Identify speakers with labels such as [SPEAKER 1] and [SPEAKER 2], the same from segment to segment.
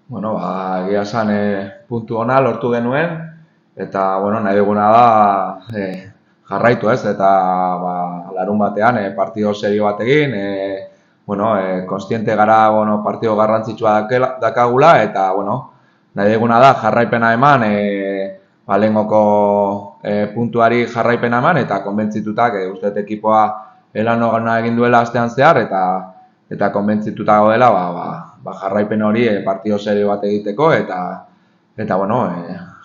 [SPEAKER 1] Bueno, egia esan puntu ona lortu genuen, eta, bueno, nahi duguna da jarraitu ez, eta larun batean partido serio bat egin, bueno, konstiente gara, bueno, partido garrantzitsua dakagula, eta, bueno, nahi duguna da jarraipena eman, lehengoko puntuari jarraipena eman, eta konbentzitutak, uste ekipoa elan ogana egin duela astean zehar, eta konbentzituta gaudela jarraipen hori partido serio bat egiteko eta bueno,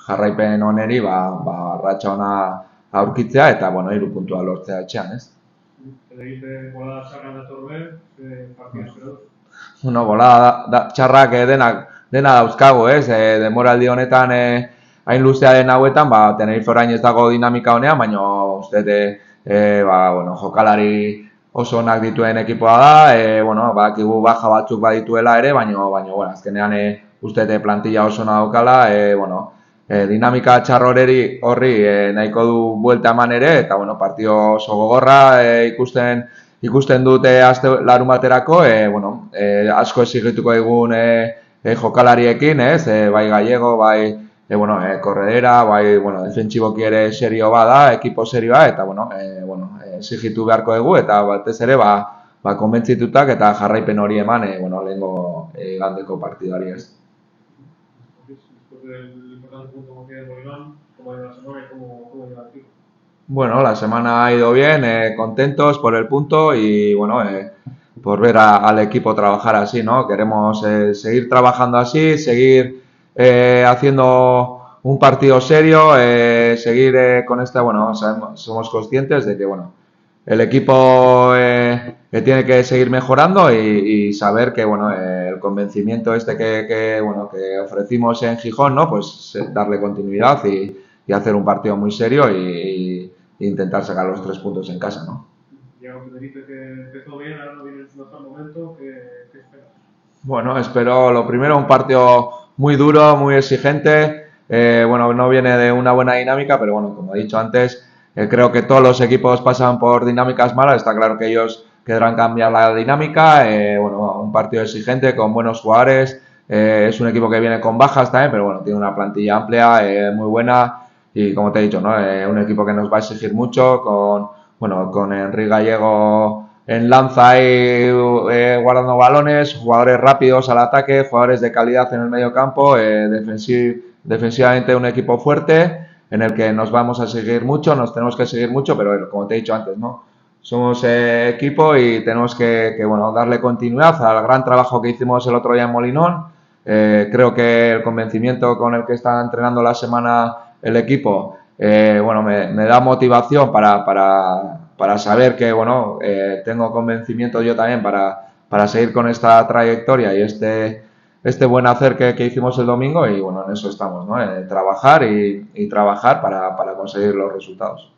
[SPEAKER 1] jarraipen oneri ratxa ona aurkitzea eta bueno, 3 puntua lortzea etxean, ez?
[SPEAKER 2] Egite bola txarra datorbe, partida espero.
[SPEAKER 1] Bueno, bola txarrak dena dauzkagu, ez? Denboraldi honetan hain luzea den hauetan, Tenerife orain ez dago dinamika honean, baina uste bueno, jokalari oso onak dituen ekipoa da, bueno, badakigu baja batzuk badituela ere, baina bueno, azkenean uste plantilla oso ona daukala, bueno, dinamika txar horri nahiko du buelta eman ere, eta bueno, partio oso gogorra ikusten dute larun baterako, bueno, asko exigituko egun jokalariekin, ez, bai Gallego, bai bueno, Corredera, bai, bueno, defentsiboki ere serio bada, ekipo serioa, eta bueno, exigitu beharko dugu, eta batez ere, konbentzitutak eta jarraipen hori eman, bueno, lehengo igandeko partidari ez.
[SPEAKER 2] Después del importante punto como tiene Molinón, como ha ido la semana y cómo ha ido el equipo.
[SPEAKER 1] Bueno, la semana ha ido bien, contentos por el punto y bueno, por ver al equipo trabajar así, ¿no? Queremos seguir trabajando así, seguir haciendo un partido serio, seguir con esta, bueno, somos conscientes de que, bueno, el equipo tiene que seguir mejorando y saber que, bueno, el convencimiento bueno, que ofrecimos en Gijón, ¿no? Pues darle continuidad y hacer un partido muy serio y intentar sacar los 3 puntos en casa, ¿no?
[SPEAKER 2] Ya que dice que empezó bien, ahora no viene en su mejor momento, ¿qué esperas?
[SPEAKER 1] Bueno, espero lo primero un partido muy duro, muy exigente, bueno, no viene de una buena dinámica, pero bueno, como he dicho antes, creo que todos los equipos pasan por dinámicas malas, está claro que ellos querrán cambiar la dinámica, bueno, un partido exigente con buenos jugadores, es un equipo que viene con bajas también, pero bueno, tiene una plantilla amplia, muy buena y como te he dicho, ¿no? Un equipo que nos va a exigir mucho con Enrique Gallego en lanza ahí guardando balones, jugadores rápidos al ataque, jugadores de calidad en el medio campo, defensivamente un equipo fuerte en el que nos vamos a seguir mucho, nos tenemos que seguir mucho, pero como te he dicho antes, ¿no? Somos equipo y tenemos bueno, darle continuidad al gran trabajo que hicimos el otro día en Molinón. Creo que el convencimiento con el que está entrenando la semana el equipo, bueno, me da motivación para saber que, bueno, tengo convencimiento yo también para seguir con esta trayectoria y este buen hacer que hicimos el domingo y, bueno, en eso estamos, ¿no? Trabajar y trabajar para conseguir los resultados.